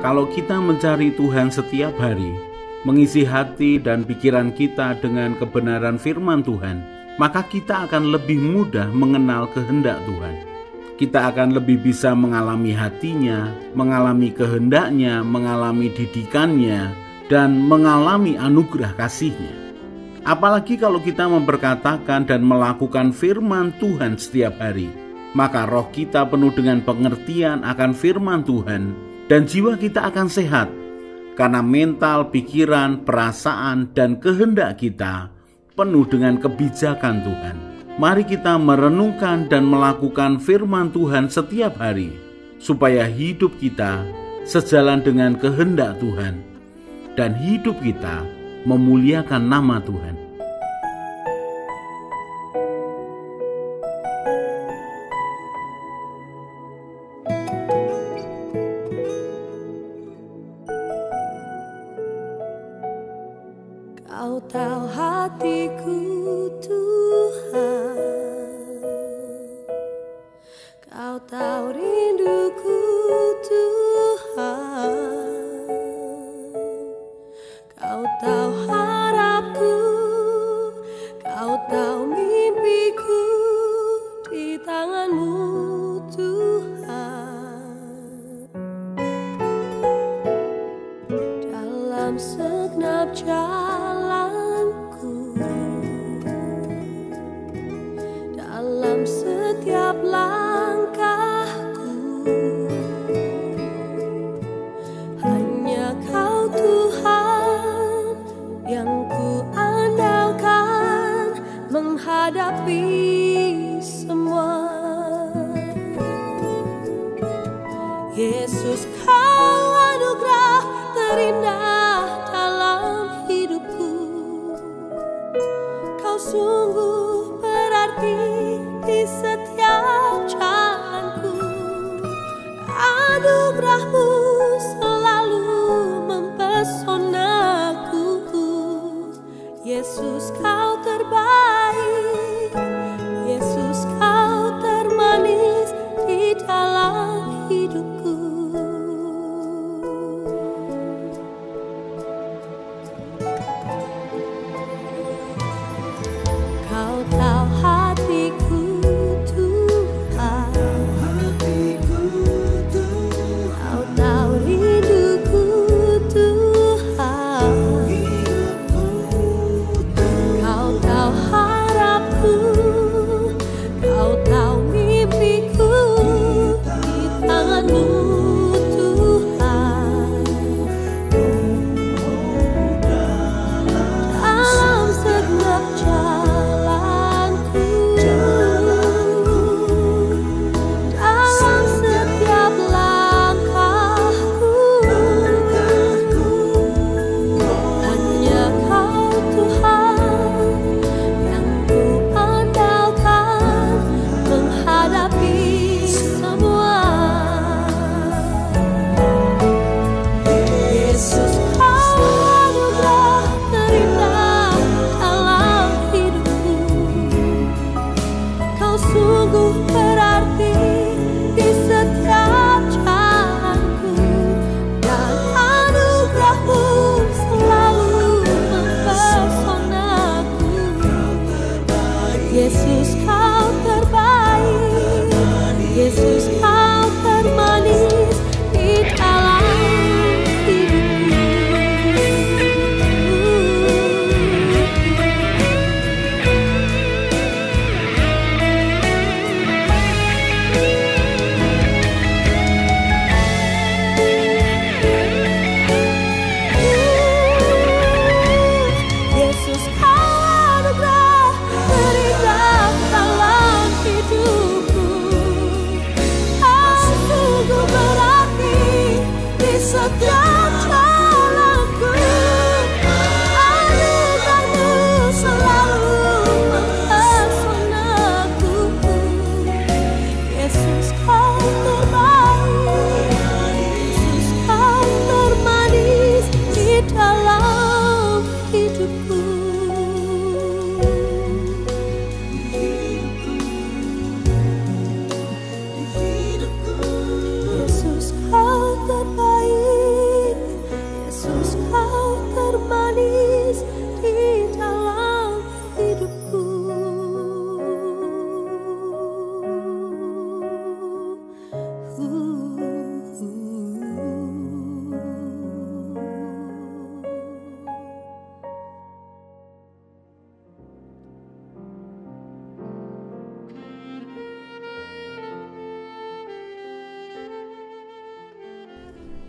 Kalau kita mencari Tuhan setiap hari, mengisi hati dan pikiran kita dengan kebenaran firman Tuhan, maka kita akan lebih mudah mengenal kehendak Tuhan. Kita akan lebih bisa mengalami hatinya, mengalami kehendaknya, mengalami didikannya, dan mengalami anugerah kasihnya. Apalagi kalau kita memperkatakan dan melakukan firman Tuhan setiap hari, maka roh kita penuh dengan pengertian akan firman Tuhan, dan jiwa kita akan sehat, karena mental, pikiran, perasaan, dan kehendak kita penuh dengan kebijakan Tuhan. Mari kita merenungkan dan melakukan firman Tuhan setiap hari, supaya hidup kita sejalan dengan kehendak Tuhan, dan hidup kita memuliakan nama Tuhan. Kau tahu hatiku Tuhan, Kau tahu rinduku Tuhan, Kau tahu harapku, Kau tahu mimpiku di tangan-Mu Tuhan. Dalam segenap jalanku, dalam setiap langkahku, hanya Kau Tuhan yang ku andalkan menghadapi semua. Yesus, Kau anugerah terindah dalam hidupku. Kau sungguh berarti di setiap jalanku. Anugerah-Mu selalu mempesonaku. Yesus, Kau terbaik. Yesus, Kau termanis di dalam hidupku. Kau tahu hatiku Tuhan, Kau tahu rinduku Tuhan, Kau tahu harapku, Kau tahu mimpiku di tangan-Mu Tuhan. Dalam segenap jalanku, dalam setiap langkahku, hanya Kau Tuhan yang ku andalkan menghadapi semua. Yesus, Kau anugerah terindah dalam hidupku. Kau sungguh berarti di setiap jalanku, dan anugerah-Mu selalu mempesonaku. Yesus, Kau terbaik. Yesus, Kau termanis di dalam hidupku.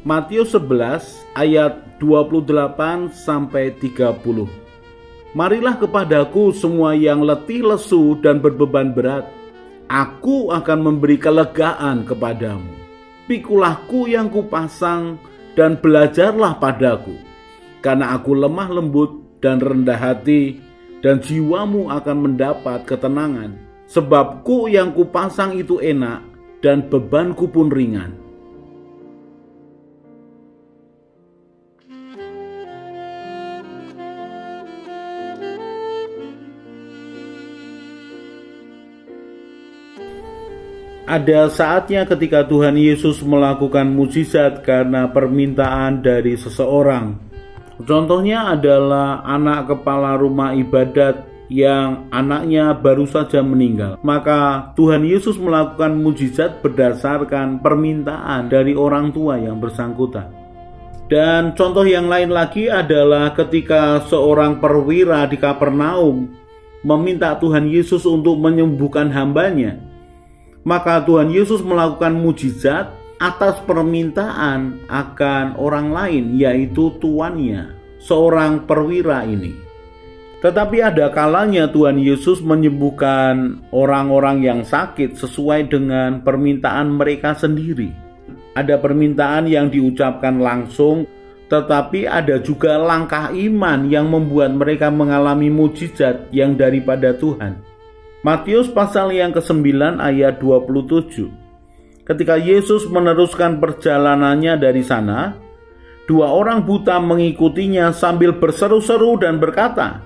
Matius 11 ayat 28 sampai 30. Marilah kepadaku semua yang letih lesu dan berbeban berat, aku akan memberi kelegaan kepadamu. Pikulahku yang kupasang dan belajarlah padaku, karena aku lemah lembut dan rendah hati, dan jiwamu akan mendapat ketenangan. Sebab kuk yang kupasang itu enak dan bebanku pun ringan. Ada saatnya ketika Tuhan Yesus melakukan mukjizat karena permintaan dari seseorang. Contohnya adalah anak kepala rumah ibadat yang anaknya baru saja meninggal. Maka Tuhan Yesus melakukan mukjizat berdasarkan permintaan dari orang tua yang bersangkutan. Dan contoh yang lain lagi adalah ketika seorang perwira di Kapernaum meminta Tuhan Yesus untuk menyembuhkan hambanya. Maka Tuhan Yesus melakukan mukjizat atas permintaan akan orang lain, yaitu tuannya, seorang perwira ini. Tetapi ada kalanya Tuhan Yesus menyembuhkan orang-orang yang sakit sesuai dengan permintaan mereka sendiri. Ada permintaan yang diucapkan langsung, tetapi ada juga langkah iman yang membuat mereka mengalami mukjizat yang daripada Tuhan. Matius pasal yang ke-9 ayat 27. Ketika Yesus meneruskan perjalanannya dari sana, 2 orang buta mengikutinya sambil berseru-seru dan berkata,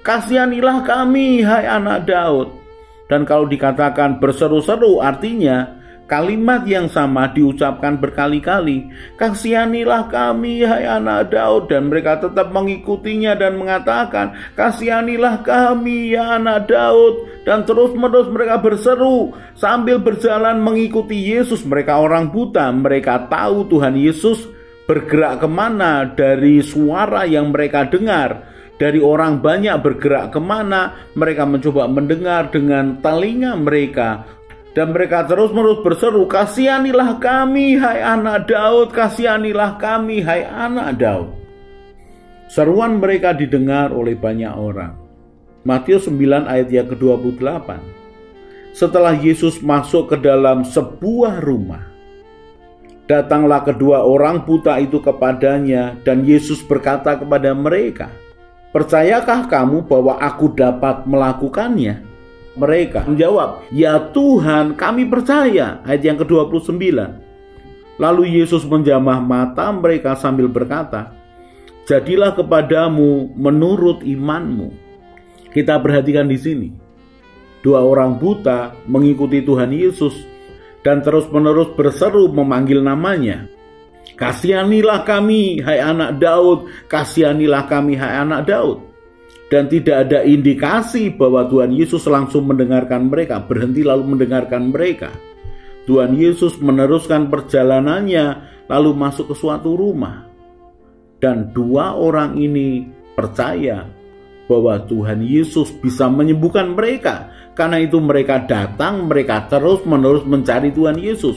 "Kasihanilah kami, hai anak Daud." Dan kalau dikatakan berseru-seru artinya kalimat yang sama diucapkan berkali-kali, "Kasihanilah kami, hai anak Daud." Dan mereka tetap mengikutinya dan mengatakan, "Kasihanilah kami, ya anak Daud." Dan terus-menerus mereka berseru sambil berjalan mengikuti Yesus. Mereka orang buta, mereka tahu Tuhan Yesus bergerak kemana dari suara yang mereka dengar. Dari orang banyak bergerak kemana, mereka mencoba mendengar dengan telinga mereka. Dan mereka terus-menerus berseru, "Kasihanilah kami, hai anak Daud, kasihanilah kami, hai anak Daud." Seruan mereka didengar oleh banyak orang. Matius 9 ayat yang ke-28. Setelah Yesus masuk ke dalam sebuah rumah, datanglah kedua orang buta itu kepadanya, dan Yesus berkata kepada mereka, "Percayakah kamu bahwa aku dapat melakukannya?" Mereka menjawab, "Ya Tuhan, kami percaya." Ayat yang ke-29. Lalu Yesus menjamah mata mereka sambil berkata, "Jadilah kepadamu menurut imanmu." Kita perhatikan di sini. 2 orang buta mengikuti Tuhan Yesus dan terus-menerus berseru memanggil namanya. "Kasihanilah kami, hai anak Daud, kasihanilah kami, hai anak Daud." Dan tidak ada indikasi bahwa Tuhan Yesus langsung mendengarkan mereka, berhenti lalu mendengarkan mereka. Tuhan Yesus meneruskan perjalanannya lalu masuk ke suatu rumah. Dan 2 orang ini percaya bahwa Tuhan Yesus bisa menyembuhkan mereka. Karena itu mereka datang, mereka terus-menerus mencari Tuhan Yesus.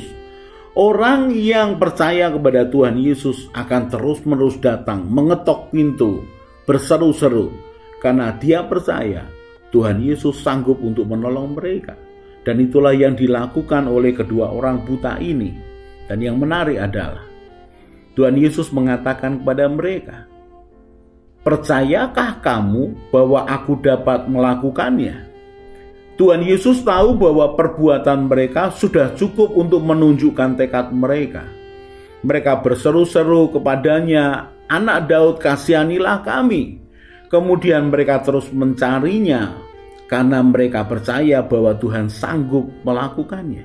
Orang yang percaya kepada Tuhan Yesus akan terus-menerus datang, mengetok pintu, berseru-seru. Karena dia percaya Tuhan Yesus sanggup untuk menolong mereka. Dan itulah yang dilakukan oleh kedua orang buta ini. Dan yang menarik adalah Tuhan Yesus mengatakan kepada mereka, "Percayakah kamu bahwa aku dapat melakukannya?" Tuhan Yesus tahu bahwa perbuatan mereka sudah cukup untuk menunjukkan tekad mereka. Mereka berseru-seru kepadanya, "Anak Daud, kasihanilah kami." Kemudian mereka terus mencarinya karena mereka percaya bahwa Tuhan sanggup melakukannya.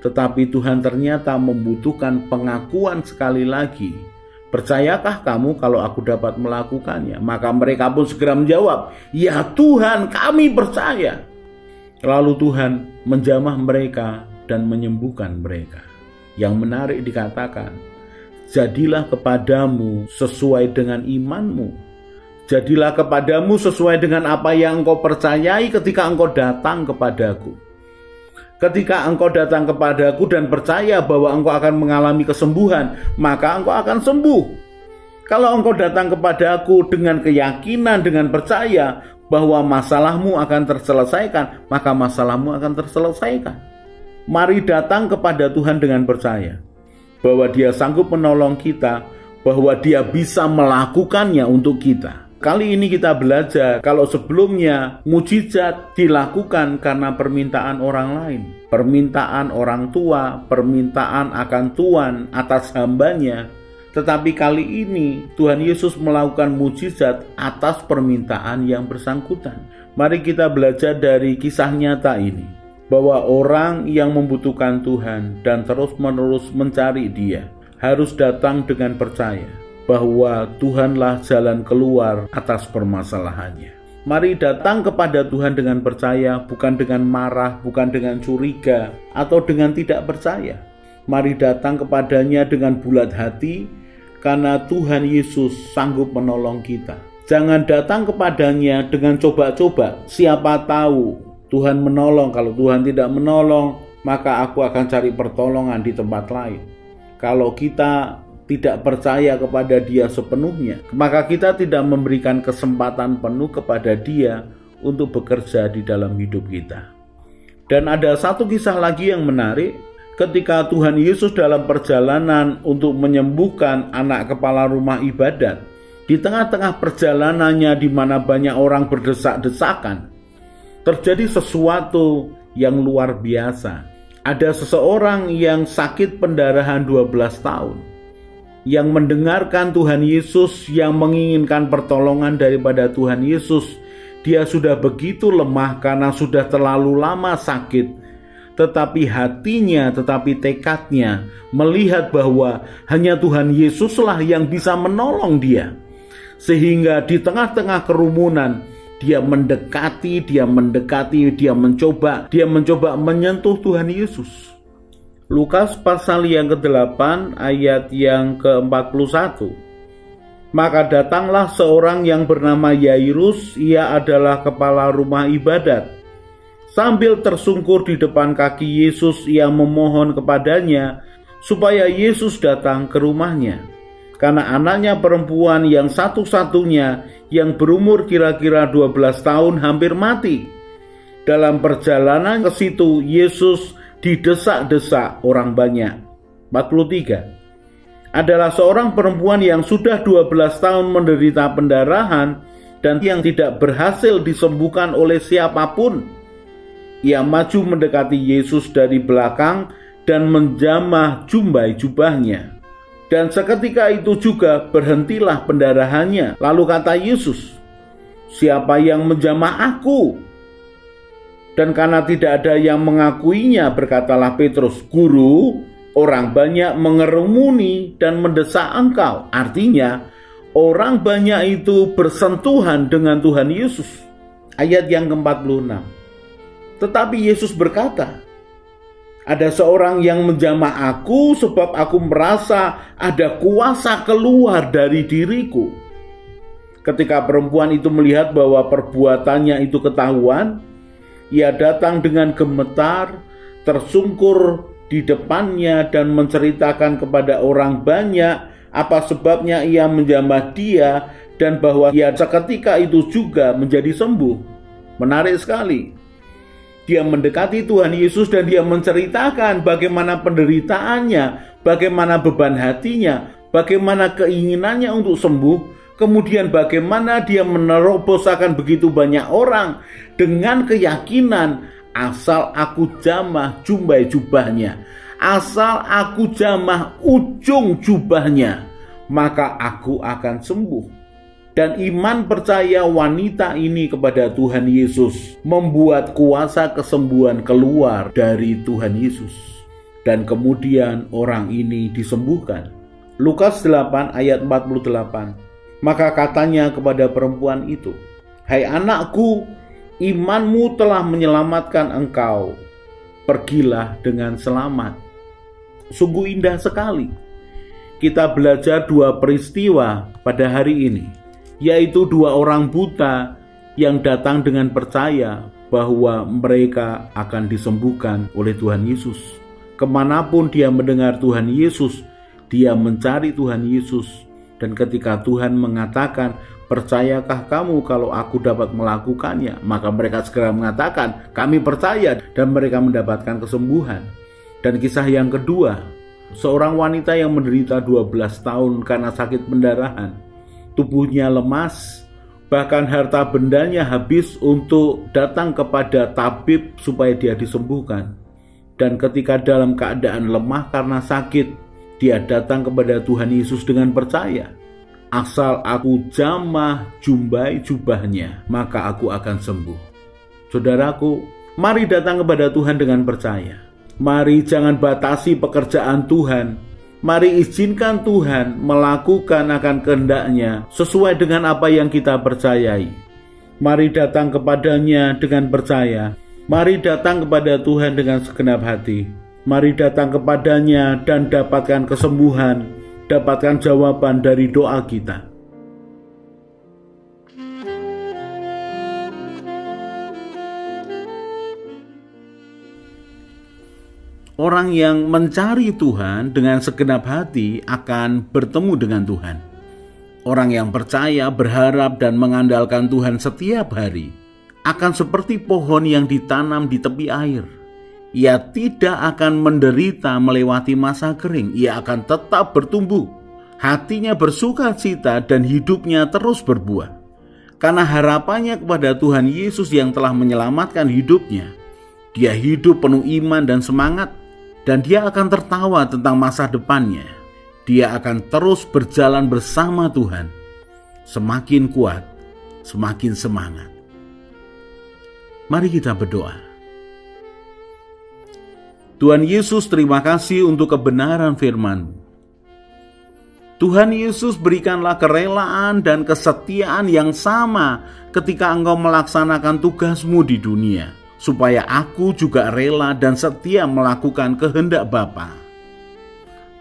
Tetapi Tuhan ternyata membutuhkan pengakuan sekali lagi. "Percayakah kamu kalau aku dapat melakukannya?" Maka mereka pun segera menjawab, "Ya Tuhan, kami percaya." Lalu Tuhan menjamah mereka dan menyembuhkan mereka. Yang menarik dikatakan, "Jadilah kepadamu sesuai dengan imanmu." Jadilah kepadamu sesuai dengan apa yang engkau percayai ketika engkau datang kepadaku. Ketika engkau datang kepadaku dan percaya bahwa engkau akan mengalami kesembuhan, maka engkau akan sembuh. Kalau engkau datang kepadaku dengan keyakinan, dengan percaya bahwa masalahmu akan terselesaikan, maka masalahmu akan terselesaikan. Mari datang kepada Tuhan dengan percaya bahwa Dia sanggup menolong kita, bahwa Dia bisa melakukannya untuk kita. Kali ini kita belajar kalau sebelumnya mujizat dilakukan karena permintaan orang lain, permintaan orang tua, permintaan akan Tuhan atas hambanya. Tetapi kali ini Tuhan Yesus melakukan mujizat atas permintaan yang bersangkutan. Mari kita belajar dari kisah nyata ini, bahwa orang yang membutuhkan Tuhan dan terus-menerus mencari Dia harus datang dengan percaya bahwa Tuhanlah jalan keluar atas permasalahannya. Mari datang kepada Tuhan dengan percaya, bukan dengan marah, bukan dengan curiga, atau dengan tidak percaya. Mari datang kepadanya dengan bulat hati, karena Tuhan Yesus sanggup menolong kita. Jangan datang kepadanya dengan coba-coba, siapa tahu Tuhan menolong. Kalau Tuhan tidak menolong, maka aku akan cari pertolongan di tempat lain. Kalau kita tidak percaya kepada Dia sepenuhnya, maka kita tidak memberikan kesempatan penuh kepada Dia untuk bekerja di dalam hidup kita. Dan ada satu kisah lagi yang menarik, ketika Tuhan Yesus dalam perjalanan untuk menyembuhkan anak kepala rumah ibadat. Di tengah-tengah perjalanannya di mana banyak orang berdesak-desakan, terjadi sesuatu yang luar biasa. Ada seseorang yang sakit pendarahan 12 tahun, yang mendengarkan Tuhan Yesus, yang menginginkan pertolongan daripada Tuhan Yesus. Dia sudah begitu lemah karena sudah terlalu lama sakit, tetapi hatinya, tetapi tekadnya melihat bahwa hanya Tuhan Yesuslah yang bisa menolong dia. Sehingga di tengah-tengah kerumunan, dia mencoba menyentuh Tuhan Yesus. Lukas pasal yang ke-8 ayat yang ke-41. Maka datanglah seorang yang bernama Yairus, ia adalah kepala rumah ibadat. Sambil tersungkur di depan kaki Yesus, ia memohon kepadanya supaya Yesus datang ke rumahnya. Karena anaknya perempuan yang satu-satunya yang berumur kira-kira 12 tahun hampir mati. Dalam perjalanan ke situ, Yesus didesak-desak orang banyak. 43. Adalah seorang perempuan yang sudah 12 tahun menderita pendarahan dan yang tidak berhasil disembuhkan oleh siapapun. Ia maju mendekati Yesus dari belakang dan menjamah jumbai jubahnya. Dan seketika itu juga berhentilah pendarahannya. Lalu kata Yesus, "Siapa yang menjamah aku?" Dan karena tidak ada yang mengakuinya, berkatalah Petrus, "Guru, orang banyak mengerumuni dan mendesak engkau." Artinya, orang banyak itu bersentuhan dengan Tuhan Yesus. Ayat yang ke-46. Tetapi Yesus berkata, "Ada seorang yang menjamah aku sebab aku merasa ada kuasa keluar dari diriku." Ketika perempuan itu melihat bahwa perbuatannya itu ketahuan, ia datang dengan gemetar, tersungkur di depannya dan menceritakan kepada orang banyak apa sebabnya ia menjamah dia dan bahwa ia seketika itu juga menjadi sembuh. Menarik sekali. Dia mendekati Tuhan Yesus dan dia menceritakan bagaimana penderitaannya, bagaimana beban hatinya, bagaimana keinginannya untuk sembuh, kemudian bagaimana dia menerobos akan begitu banyak orang dengan keyakinan, asal aku jamah jumbai jubahnya, asal aku jamah ujung jubahnya, maka aku akan sembuh. Dan iman percaya wanita ini kepada Tuhan Yesus membuat kuasa kesembuhan keluar dari Tuhan Yesus. Dan kemudian orang ini disembuhkan. Lukas 8 ayat 48. Maka katanya kepada perempuan itu, "Hai anakku, imanmu telah menyelamatkan engkau. Pergilah dengan selamat." Sungguh indah sekali. Kita belajar dua peristiwa pada hari ini, yaitu dua orang buta yang datang dengan percaya bahwa mereka akan disembuhkan oleh Tuhan Yesus. Kemanapun dia mendengar Tuhan Yesus, dia mencari Tuhan Yesus. Dan ketika Tuhan mengatakan, percayakah kamu kalau aku dapat melakukannya? Maka mereka segera mengatakan, kami percaya, dan mereka mendapatkan kesembuhan. Dan kisah yang kedua, seorang wanita yang menderita 12 tahun karena sakit pendarahan. Tubuhnya lemas, bahkan harta bendanya habis untuk datang kepada tabib supaya dia disembuhkan. Dan ketika dalam keadaan lemah karena sakit, dia datang kepada Tuhan Yesus dengan percaya. Asal aku jamah jumbai jubahnya, maka aku akan sembuh. Saudaraku, mari datang kepada Tuhan dengan percaya. Mari jangan batasi pekerjaan Tuhan. Mari izinkan Tuhan melakukan akan kehendak-Nya sesuai dengan apa yang kita percayai. Mari datang kepadanya dengan percaya. Mari datang kepada Tuhan dengan segenap hati. Mari datang kepadanya dan dapatkan kesembuhan, dapatkan jawaban dari doa kita. Orang yang mencari Tuhan dengan segenap hati akan bertemu dengan Tuhan. Orang yang percaya, berharap, dan mengandalkan Tuhan setiap hari akan seperti pohon yang ditanam di tepi air. Ia tidak akan menderita melewati masa kering. Ia akan tetap bertumbuh. Hatinya bersukacita dan hidupnya terus berbuah. Karena harapannya kepada Tuhan Yesus yang telah menyelamatkan hidupnya. Dia hidup penuh iman dan semangat. Dan dia akan tertawa tentang masa depannya. Dia akan terus berjalan bersama Tuhan. Semakin kuat, semakin semangat. Mari kita berdoa. Tuhan Yesus, terima kasih untuk kebenaran firman-Mu. Tuhan Yesus, berikanlah kerelaan dan kesetiaan yang sama ketika Engkau melaksanakan tugas-Mu di dunia, supaya aku juga rela dan setia melakukan kehendak Bapa.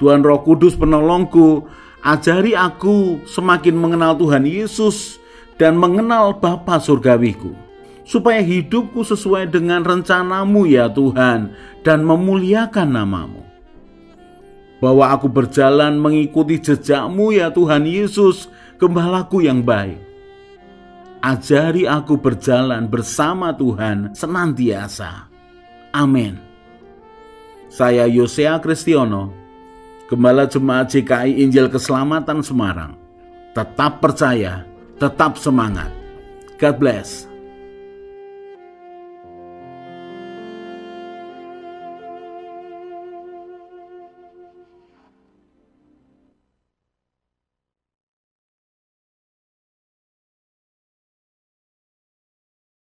Tuhan Roh Kudus penolongku, ajari aku semakin mengenal Tuhan Yesus dan mengenal Bapa surgawiku, supaya hidupku sesuai dengan rencana-Mu ya Tuhan, dan memuliakan nama-Mu. Bahwa aku berjalan mengikuti jejak-Mu ya Tuhan Yesus, Gembalaku yang baik. Ajari aku berjalan bersama Tuhan senantiasa. Amin. Saya Yosea Kristiono, Gembala Jemaat GKI Injil Keselamatan Semarang. Tetap percaya, tetap semangat. God bless.